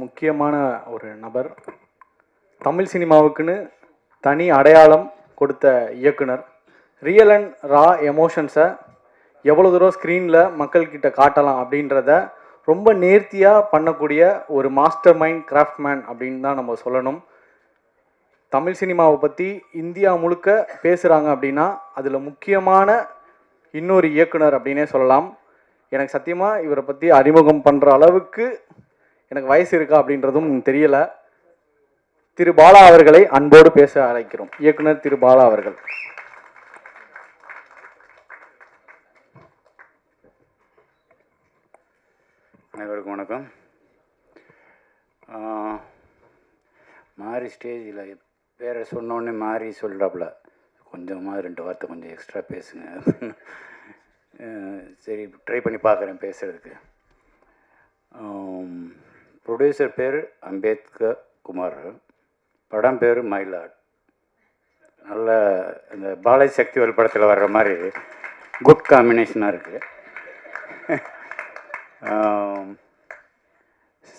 முக்கியமான ஒரு நபர். தமிழ் சினிமாவுக்குன்னு தனி அடையாளம் கொடுத்த இயக்குனர். ரியல் அண்ட் ரா எமோஷன்ஸை எவ்வளோ தூரம் ஸ்க்ரீனில் மக்கள்கிட்ட காட்டலாம் அப்படின்றத ரொம்ப நேர்த்தியாக பண்ணக்கூடிய ஒரு மாஸ்டர் மைண்ட் கிராஃப்ட்மேன் அப்படின்னு தான் நம்ம சொல்லணும். தமிழ் சினிமாவை பற்றி இந்தியா முழுக்க பேசுகிறாங்க அப்படின்னா அதில் முக்கியமான இன்னொரு இயக்குனர் அப்படின்னே சொல்லலாம். எனக்கு சத்தியமாக இவரை பற்றி அறிமுகம் பண்ணுற அளவுக்கு எனக்கு வயசு இருக்கா அப்படின்றதும் தெரியலை. திரு பாலா அவர்களை அன்போடு பேச அழைக்கிறோம். இயக்குனர் திரு பாலா அவர்கள். அனைவருக்கும் வணக்கம். மாறி ஸ்டேஜில் பேரை சொன்னோடனே மாறி சொல்கிறாப்புல, கொஞ்சமாக 2 வார்த்தை கொஞ்சம் எக்ஸ்ட்ரா பேசுங்க. சரி, ட்ரை பண்ணி பார்க்குறேன் பேசுகிறதுக்கு. ப்ரொடியூசர் பேர் அம்பேத்கர் குமார், படம் பேர் மயிலாட். நல்ல இந்த பாலாஜி சக்திவேல் படத்தில் வர்ற மாதிரி குட் காம்பினேஷனாக இருக்குது.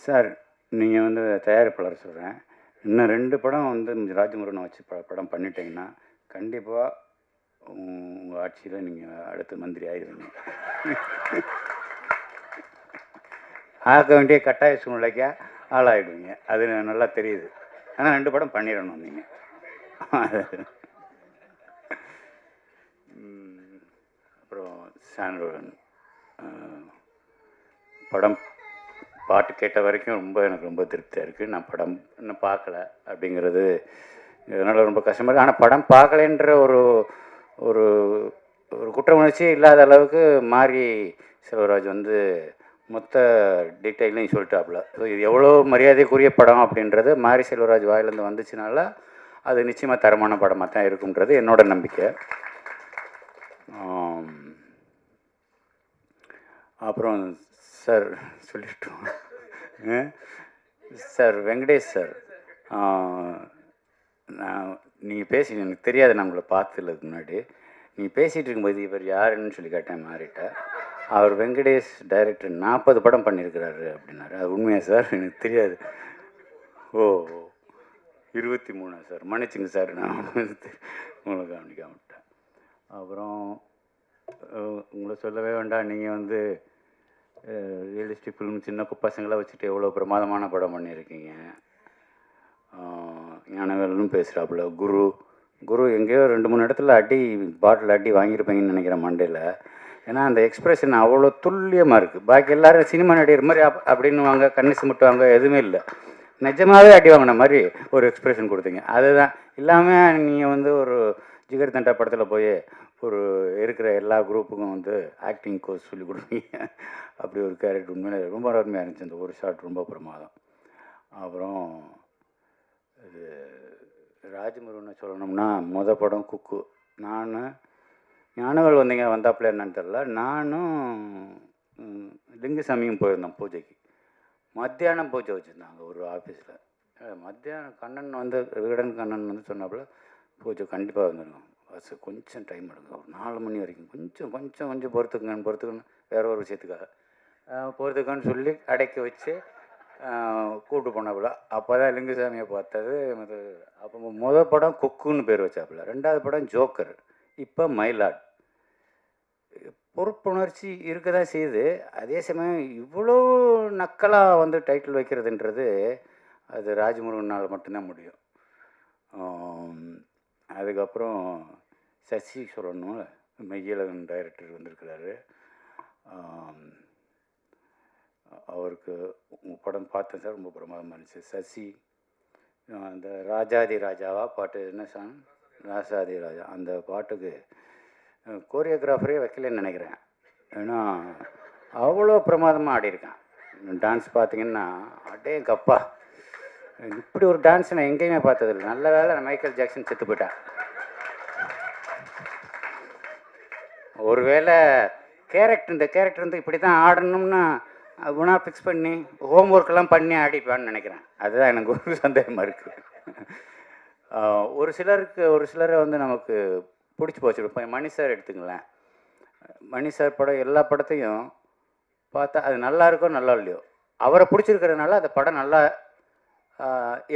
சார், நீங்கள் வந்து தயாரிப்பாளர் சொல்கிறேன், இன்னும் 2 படம் வந்து ராஜமுருகனை வச்சு படம் பண்ணிட்டீங்கன்னா கண்டிப்பாக உங்கள் ஆட்சியில் நீங்கள் அடுத்த மந்திரி ஆயிடுவீங்க. ஆக வேண்டிய கட்டாய சூழ்நிலைக்கு ஆளாயிடுவீங்க, அது நல்லா தெரியுது. ஆனால் 2 படம் பண்ணிடணும் நீங்கள். அப்புறம் சாண்ட்ரோன் படம் பாட்டு கேட்ட வரைக்கும் எனக்கு ரொம்ப திருப்தியாக இருக்குது. நான் படம் இன்னும் பார்க்கல அப்படிங்கிறது இதனால் ரொம்ப கஷ்டமாக இருக்குது. ஆனால் படம் பார்க்கலைன்ற ஒரு ஒரு ஒரு குற்ற உணர்ச்சியே இல்லாத அளவுக்கு மாரி செல்வராஜ் வந்து மொத்த டீட்டெயிலையும் சொல்லிட்டாப்புல. ஸோ இது எவ்வளோ மரியாதைக்குரிய படம் அப்படின்றது மாரி செல்வராஜ் வாயிலேருந்து வந்துச்சுனால அது நிச்சயமாக தரமான படமாக தான் இருக்குன்றது என்னோட நம்பிக்கை. அப்புறம் சார் சொல்லிட்டோம். சார் வெங்கடேஷ் சார், நீங்கள் பேசி எனக்கு தெரியாது, நான் உங்களை பார்த்ததுக்கு முன்னாடி நீங்கள் பேசிகிட்டு இருக்கும்போது இவர் யாருன்னு சொல்லி கேட்டேன் மாறிட்ட. அவர் வெங்கடேஷ் டைரக்டர் 40 படம் பண்ணியிருக்கிறாரு அப்படின்னாரு. அது உண்மையா சார்? எனக்கு தெரியாது. ஓ 23 சார், மன்னிச்சுங்க சார், நான் உங்களுக்கு கவனிக்காமட்டேன். அப்புறம் உங்களை சொல்லவே வேண்டாம், நீங்கள் வந்து ரியலிஸ்டிக் ஃபிலிம் சின்ன பசங்களாக வச்சுட்டு எவ்வளோ பிரமாதமான படம் பண்ணியிருக்கீங்க. ஞானவேலும் பேசுகிறாப்புல. குரு எங்கேயோ 2-3 இடத்துல பாட்டில் அடி வாங்கியிருப்பீங்கன்னு நினைக்கிறேன் மண்டையில். ஏன்னா அந்த எக்ஸ்ப்ரெஷன் அவ்வளோ துல்லியமாக இருக்குது. பாக்கி எல்லோரும் சினிமா நடிகர் மாதிரி அப்படின்னுவாங்க, கண்ணு சிமிட்டுவாங்க, எதுவுமே இல்லை. நிஜமாகவே அடி வாங்கின மாதிரி ஒரு எக்ஸ்ப்ரெஷன் கொடுத்தீங்க. அதுதான் இல்லாமல் நீங்கள் வந்து ஒரு ஜிகர் தண்டா படத்தில் போய் ஒரு இருக்கிற எல்லா குரூப்புக்கும் வந்து ஆக்டிங் கோர்ஸ் சொல்லி கொடுப்பீங்க. அப்படி ஒரு கேரக்டர் உண்மையிலே ரொம்ப அருமையாக இருந்துச்சு. அந்த ஒரு ஷாட் ரொம்ப பிரமாதம். அப்புறம் இது ராஜமுருகனை சொல்லணும்னா படம் குக்கு. நான் ஞானவேல் வந்தாப்புல என்னன்னு தெரில. நானும் லிங்குசாமியும் போயிருந்தோம் பூஜைக்கு. மத்தியானம் பூஜை வச்சுருந்தாங்க ஒரு ஆஃபீஸில். மத்தியானம் கண்ணன் வந்து விகடன் கண்ணன் வந்து சொன்னாப்புல பூஜை கண்டிப்பாக வந்துடுங்க, பஸ் கொஞ்சம் டைம் எடுங்க, ஒரு 4 மணி வரைக்கும் கொஞ்சம் பொறுத்துக்குன்னு வேற ஒரு விஷயத்துக்காக பொறுத்துக்கன்னு சொல்லி அடைக்க வச்சு கூப்பிட்டு போனாப்புல. அப்போ தான் லிங்குசாமியை பார்த்தது. அப்போ படம் குக்குன்னு பேர் வச்சாப்புல. 2வது படம் ஜோக்கர், இப்போ மயிலாட். பொறுப்புணர்ச்சி இருக்க தான் செய்யுது. அதே சமயம் இவ்வளோ நக்கலாக வந்து டைட்டில் வைக்கிறதுன்றது அது ராஜமுருகனால் மட்டும்தான் முடியும். அதுக்கப்புறம் சசி சொல்லணும், மெய்யழகன் டைரக்டர் வந்திருக்கிறாரு. அவருக்கு படம் பார்த்தேன் சார், ரொம்ப பிரமாதமாக இருந்துச்சு. சசி அந்த ராஜாதி ராஜாவா பாட்டு, என்ன சாங், ராசாதி ராஜா, அந்த பாட்டுக்கு கோரியோகிராஃபரே வைக்கலன்னு நினைக்கிறேன். ஏன்னா அவ்வளோ பிரமாதமாக ஆடியிருக்கேன். டான்ஸ் பார்த்தீங்கன்னா அடே கப்பா, இப்படி ஒரு டான்ஸ் நான் எங்கேயுமே பார்த்ததில்லை. நல்ல வேளை நான் மைக்கேல் ஜாக்சன் செத்து போயிட்டேன். ஒருவேளை இந்த கேரக்டர் வந்து இப்படி தான் ஆடணும்னா குணா ஃபிக்ஸ் பண்ணி ஹோம் ஒர்க்கெல்லாம் பண்ணி ஆடிப்பான்னு நினைக்கிறேன். அதுதான் எனக்கு ஒரு சந்தேகமாக இருக்குது. ஒரு சிலரை வந்து நமக்கு பிடிச்சி போச்சு. இப்போ மணி சார் எடுத்துங்களேன். மணி சார் படம் எல்லா படத்தையும் பார்த்தா அது நல்லா இருக்கோ நல்லா இல்லையோ, அவரை பிடிச்சிருக்கிறதுனால அந்த படம் நல்லா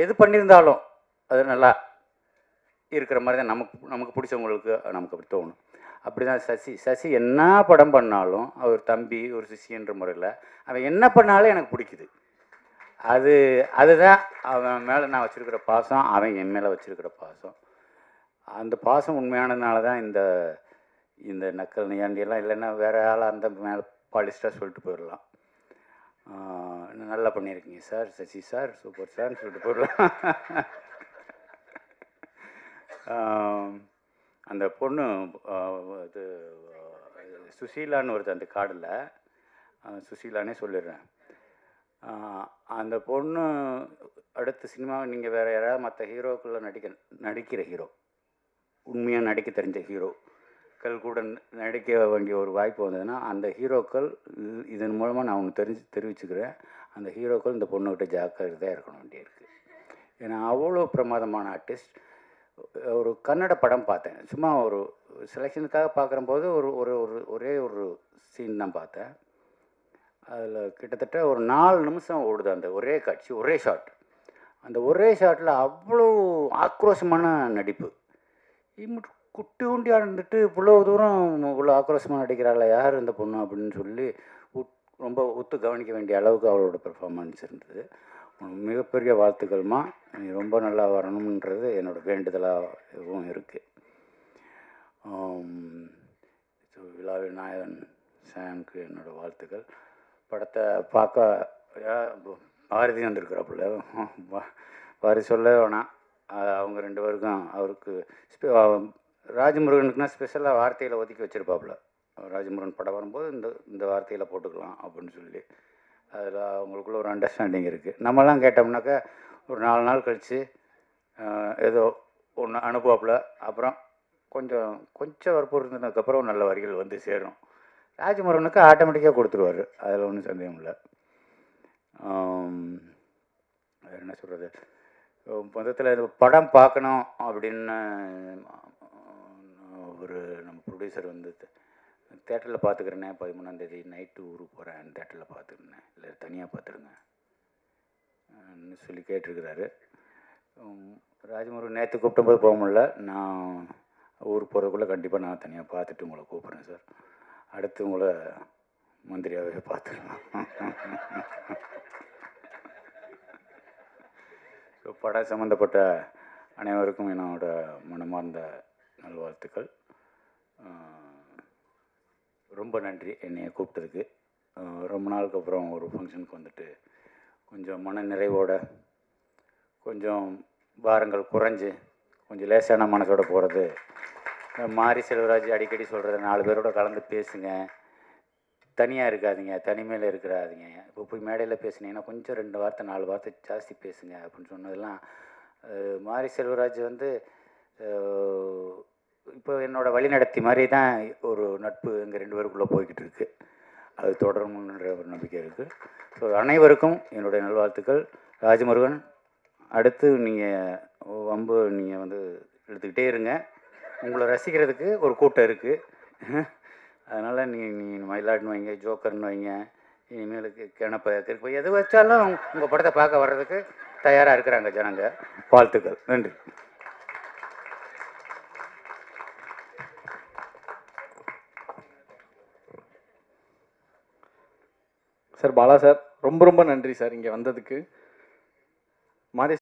எது பண்ணியிருந்தாலும் அது நல்லா இருக்கிற மாதிரி தான் நமக்கு பிடிச்சவங்களுக்கு நமக்கு அப்படி தோணும். அப்படி தான் சசி என்ன படம் பண்ணாலும் அவர் தம்பி ஒரு சிஷியன்ற முறையில் அவன் என்ன பண்ணாலும் எனக்கு பிடிக்குது. அதுதான் அவன் மேலே நான் வச்சுருக்கிற பாசம், அவன் என் மேலே வச்சுருக்கிற பாசம். அந்த பாசம் உண்மையானதுனால தான் இந்த நக்கல் நியாண்டியெல்லாம் இல்லைன்னா வேறு ஆளாக அந்த மேலே பாலிஸ்டாக சொல்லிட்டு போயிடலாம். நல்லா பண்ணியிருக்கீங்க சார், சசி சார், சூப்பர் சார்னு சொல்லிட்டு போயிடலாம். அந்த பொண்ணு இது சுசீலான்னு வருது அந்த கார்டில், சுசீலானே சொல்லிடுறேன். அந்த பொண்ணு அடுத்த சினிமாவை நீங்கள் வேறு யாராவது மற்ற ஹீரோக்குள்ளே நடிக்கிற ஹீரோ, உண்மையாக நடிக்க தெரிஞ்ச ஹீரோக்கள் கூட நடிக்க வேண்டிய ஒரு வாய்ப்பு வந்ததுன்னா அந்த ஹீரோக்கள் இதன் மூலமாக நான் ஒன்று தெரிவிச்சுக்கிறேன். அந்த ஹீரோக்கள் இந்த பொண்ணுக்கிட்ட ஜாக்கிரதையாக இருக்கணும் வேண்டியிருக்கு. ஏன்னா அவ்வளோ பிரமாதமான ஆர்டிஸ்ட். ஒரு கன்னட படம் பார்த்தேன், சும்மா ஒரு செலெக்ஷனுக்காக பார்க்குறம்போது ஒரே ஒரு சீன் தான் பார்த்தேன். அதில் கிட்டத்தட்ட ஒரு 4 நிமிஷம் ஓடுது அந்த ஒரே காட்சி, ஒரே ஷாட். அந்த ஒரே ஷாட்டில் அவ்வளோ ஆக்ரோஷமான நடிப்பு. குட்டி உண்டியாக இருந்துட்டு இவ்வளோ தூரம் இவ்வளோ ஆக்ரோஷமாக நடிக்கிறாள் யார் இந்த பொண்ணு அப்படின்னு சொல்லி ரொம்ப ஒத்து கவனிக்க வேண்டிய அளவுக்கு அவளோட பெர்ஃபார்மன்ஸ் இருந்தது. மிகப்பெரிய வாழ்த்துக்கள்மா, நீ ரொம்ப நல்லா வரணுன்றது என்னோடய வேண்டுதலாகவும் இருக்குது. விழாவில் நாயகன் சானுக்கு என்னோடய வாழ்த்துக்கள். படத்தை பார்க்க பாரதி வந்திருக்கிறாப்புல, பாரதி சொல்ல வேணாம், அவங்க 2 பேருக்கும் அவருக்கு ராஜமுருகனுக்குன்னா ஸ்பெஷலாக வார்த்தையில் ஒதுக்கி வச்சுருப்பாப்புல. ராஜமுருகன் படம் வரும்போது இந்த வார்த்தையில் போட்டுக்கலாம் அப்படின்னு சொல்லி அதில் அவங்களுக்குள்ள ஒரு அண்டர்ஸ்டாண்டிங் இருக்குது. நம்மலாம் கேட்டோம்னாக்கா ஒரு 4 நாள் கழித்து ஏதோ ஒன்று அனுப்புவாப்புல, அப்புறம் கொஞ்சம் வற்புறுத்தினதுக்கப்புறம் நல்ல வரிகள் வந்து சேரும். ராஜமுருகனுக்கு ஆட்டோமேட்டிக்காக கொடுத்துருவார், அதில் ஒன்றும் சந்தேகம் இல்லை. வேறு என்ன சொல்கிறது, மொத்தத்தில் படம் பார்க்கணும் அப்படின்னு ஒரு நம்ம ப்ரொடியூசர் வந்து தேட்டரில் பார்த்துக்கிறேன்னே 13ஆம் தேதி நைட்டு ஊருக்கு போகிறேன், தேட்டரில் பார்த்துக்கிறேன், இல்லை தனியாக பார்த்துருங்க சொல்லி கேட்டிருக்கிறாரு. ராஜமுருகன் நேற்று கூப்பிட்டும்போது போக முடியல, நான் ஊருக்கு போகிறதுக்குள்ளே கண்டிப்பாக நான் தனியாக பார்த்துட்டு உங்களை கூப்பிட்றேன் சார். அடுத்து உங்களை மந்திரியாகவே பார்த்துடலாம். ஸோ படம் சம்மந்தப்பட்ட அனைவருக்கும் என்னோட மனமார்ந்த நல்வாழ்த்துக்கள். ரொம்ப நன்றி என்னையை கூப்பிட்டதுக்கு. ரொம்ப நாளுக்கு அப்புறம் ஒரு ஃபங்க்ஷனுக்கு வந்துட்டு கொஞ்சம் மன நிறைவோட, கொஞ்சம் பாரங்கள் குறைஞ்சி, கொஞ்சம் லேசான மனசோட போகிறது. மாரி செல்வராஜ் அடிக்கடி சொல்கிறது, 4 பேரோட கலந்து பேசுங்க, தனியாக இருக்காதீங்க, தனிமையில் இருக்கிறாதீங்க. இப்போ போய் மேடையில் பேசுனீங்கன்னா கொஞ்சம் 2 வார்த்தை 4 வார்த்தை ஜாஸ்தி பேசுங்க அப்படின்னு சொன்னதெல்லாம் மாரி செல்வராஜ் வந்து இப்போ என்னோடய வழிநடத்தி மாதிரி தான் ஒரு நட்பு எங்கள் 2 பேருக்குள்ளே போய்கிட்டு இருக்குது. அது தொடரும்ன்ற ஒரு நம்பிக்கை இருக்குது. ஸோ அனைவருக்கும் என்னுடைய நல்வாழ்த்துக்கள். ராஜமுருகன், அடுத்து நீங்கள் வந்து எடுத்துக்கிட்டே இருங்க, உங்களை ரசிக்கிறதுக்கு ஒரு கூட்டம் இருக்குது. அதனால் நீங்கள் மயிலாடுன்னு வைங்க, ஜோக்கர்னு வைங்க, இனிமேலுக்கு கிணப்ப எது வச்சாலும் உங்கள் படத்தை பார்க்க வர்றதுக்கு தயாராக இருக்கிறாங்க ஜனங்க. வாழ்த்துக்கள், நன்றி. சார் பாலா சார், ரொம்ப நன்றி சார் இங்கே வந்ததுக்கு. மாரி